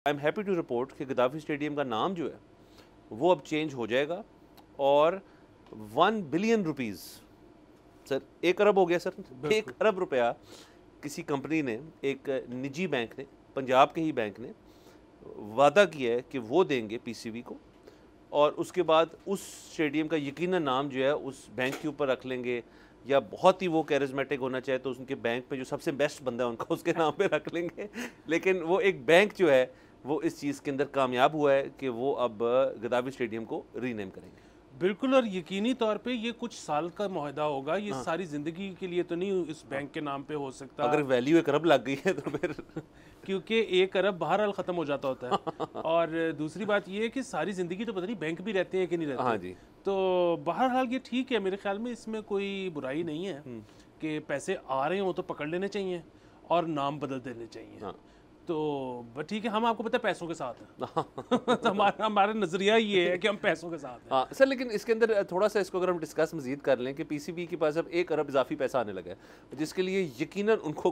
I am happy to report कि Gaddafi stadium का नाम जो है वो अब चेंज हो जाएगा और 1 बिलियन रुपीज़, सर 1 अरब हो गया सर, 1 अरब रुपया किसी कंपनी ने, एक निजी बैंक ने, पंजाब के ही बैंक ने वादा किया है कि वो देंगे पीसीबी को, और उसके बाद उस स्टेडियम का यकीनन नाम जो है उस बैंक के ऊपर रख लेंगे, या बहुत ही वो कैरिज्मेटिक होना चाहे तो उनके बैंक पे जो सबसे बेस्ट बंदा है उनका उसके नाम पे रख लेंगे। लेकिन वो एक बैंक जो है वो इस चीज़ के अंदर कामयाब हुआ है कि वो अब गद्दाफी स्टेडियम को रीनेम करेंगे। बिल्कुल, और यकीनी तौर पे ये कुछ साल का मुआहदा होगा, ये सारी ज़िंदगी के लिए तो नहीं इस बैंक के नाम पे हो सकता। अगर वैल्यू 1 अरब लग गई है तो फिर क्योंकि 1 अरब बहरहाल ख़त्म हो जाता होता है। और दूसरी बात ये है कि सारी ज़िंदगी तो पता नहीं बैंक भी रहते हैं कि नहीं रहते। हाँ जी। तो बहरहाल ये ठीक है, मेरे ख्याल में इसमें कोई बुराई नहीं है कि पैसे आ रहे हों तो पकड़ लेने चाहिए और नाम बदल देने चाहिए। हाँ। तो ठीक है, हम आपको पता है पैसों के साथ हैं। तो हमारा नज़रिया ये है कि हम पैसों के साथ हैं। हाँ सर, लेकिन इसके अंदर थोड़ा सा इसको अगर हम डिस्कस मजीद कर लें कि पीसीबी के पास अब 1 अरब इजाफी पैसा आने लगा है, जिसके लिए यकीनन उनको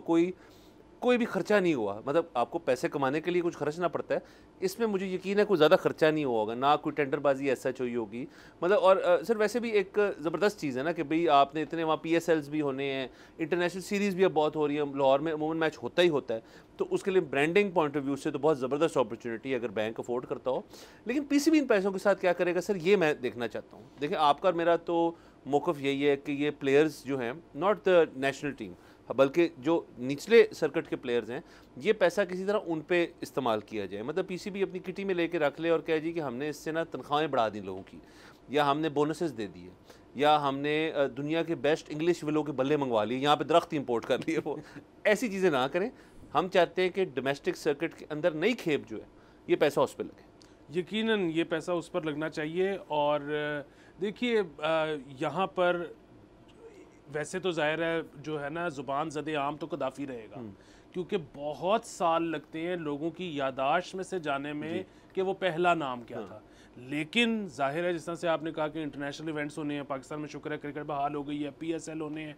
कोई भी खर्चा नहीं हुआ। मतलब आपको पैसे कमाने के लिए कुछ खर्चना पड़ता है, इसमें मुझे यकीन है कोई ज़्यादा खर्चा नहीं हुआ होगा, ना कोई टेंडरबाजी ऐसा चाहिए होगी। मतलब और सर वैसे भी एक ज़बरदस्त चीज़ है ना कि भाई आपने इतने वहाँ PSLs भी होने हैं, इंटरनेशनल सीरीज़ भी अब बहुत हो रही है, लाहौर में अमूमन मैच होता ही होता है, तो उसके लिए ब्रांडिंग पॉइंट ऑफ व्यू से तो बहुत ज़बरदस्त अपॉर्चुनिटी है अगर बैंक अफोर्ड करता हो। लेकिन पीसीबी इन पैसों के साथ क्या करेगा सर, ये मैं देखना चाहता हूँ। देखिए आपका और मेरा तो मौक़िफ़ यही है कि ये प्लेयर्स जो हैं, नॉट द नेशनल टीम बल्कि जो निचले सर्किट के प्लेयर्स हैं, ये पैसा किसी तरह उन पे इस्तेमाल किया जाए। मतलब पीसीबी अपनी किटी में लेके रख ले और कहे जी कि हमने इससे ना तनख्वाहें बढ़ा दी लोगों की, या हमने बोनसेस दे दिए, या हमने दुनिया के बेस्ट इंग्लिश विलो के बल्ले मंगवा लिए, यहाँ पे दरख्त इंपोर्ट कर लिए। वो ऐसी चीज़ें ना करें। हम चाहते हैं कि डोमेस्टिक सर्किट के अंदर नई खेप जो है ये पैसा उस पर लगे। यकीनन ये पैसा उस पर लगना चाहिए। और देखिए यहाँ पर वैसे तो जाहिर है जो है ना ज़ुबान ज़दे आम तो गद्दाफी रहेगा, क्योंकि बहुत साल लगते हैं लोगों की यादाश्त में से जाने में कि वो पहला नाम क्या था। लेकिन जाहिर है जिस तरह से आपने कहा कि इंटरनेशनल इवेंट्स होने हैं, पाकिस्तान में शुक्र है क्रिकेट बहाल हो गई है, PSL होने हैं,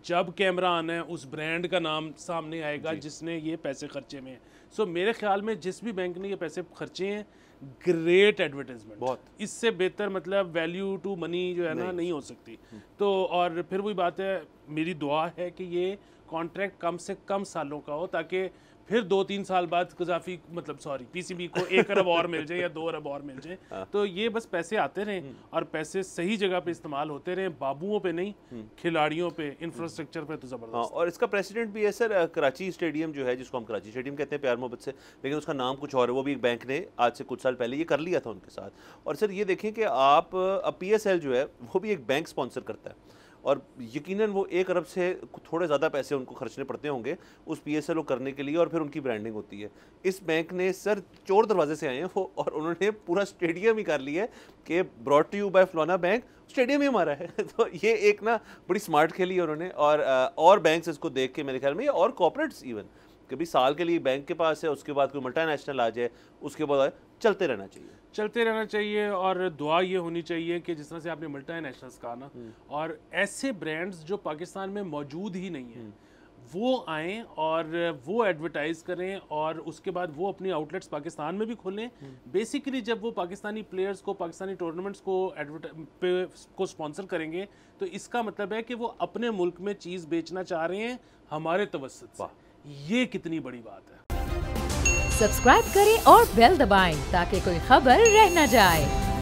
जब कैमरा आना है उस ब्रांड का नाम सामने आएगा जिसने ये पैसे खर्चे में। सो मेरे ख्याल में जिस भी बैंक ने ये पैसे खर्चे हैं, ग्रेट एडवर्टाइजमेंट, बहुत इससे बेहतर मतलब वैल्यू टू मनी जो है ना नहीं हो सकती। तो और फिर वही बात है, मेरी दुआ है कि ये कॉन्ट्रैक्ट कम से कम सालों का हो, ताकि फिर 2-3 साल बाद गद्दाफी मतलब पीसीबी को 1 अरब और मिल जाए या 2 अरब और मिल जाए। तो ये बस पैसे आते रहें और पैसे सही जगह पे इस्तेमाल होते रहें, बाबुओं पे नहीं, खिलाड़ियों पे, इंफ्रास्ट्रक्चर पे। तो ज़बरदस्त। हाँ, और इसका प्रेसिडेंट भी है सर कराची स्टेडियम जो है, जिसको हम कराची स्टेडियम कहते हैं प्यार मोहब्बत से, लेकिन उसका नाम कुछ और है। वो भी एक बैंक ने आज से कुछ साल पहले ये कर लिया था उनके साथ। और सर ये देखें कि आप अब PSL जो है वो भी एक बैंक स्पॉन्सर करता है, और यकीनन वो 1 अरब से थोड़े ज़्यादा पैसे उनको खर्चने पड़ते होंगे उस PSL को करने के लिए, और फिर उनकी ब्रांडिंग होती है। इस बैंक ने सर चोर दरवाजे से आए हैं वो, और उन्होंने पूरा स्टेडियम ही कर लिया है कि ब्रॉट टू यू बाय फलाना बैंक, स्टेडियम ही हमारा है। तो ये एक ना बड़ी स्मार्ट खेली है उन्होंने। और बैंक्स इसको देख के मेरे ख्याल में, और कॉर्पोरेट्स इवन, कभी साल के लिए बैंक के पास है, उसके बाद कोई मल्टीनेशनल आ जाए, उसके बाद चलते रहना चाहिए। और दुआ ये होनी चाहिए कि जिस तरह से आपने मल्टीनेशनल्स कहा ना, और ऐसे ब्रांड्स जो पाकिस्तान में मौजूद ही नहीं है वो आएँ और वो एडवर्टाइज़ करें, और उसके बाद वो अपनी आउटलेट्स पाकिस्तान में भी खोलें। बेसिकली जब वो पाकिस्तानी प्लेयर्स को, पाकिस्तानी टूर्नामेंट्स को स्पॉन्सर करेंगे, तो इसका मतलब है कि वो अपने मुल्क में चीज़ बेचना चाह रहे हैं हमारे तवस्सुत से। ये कितनी बड़ी बात है। सब्सक्राइब करें और बेल दबाएं ताकि कोई खबर रह न जाए।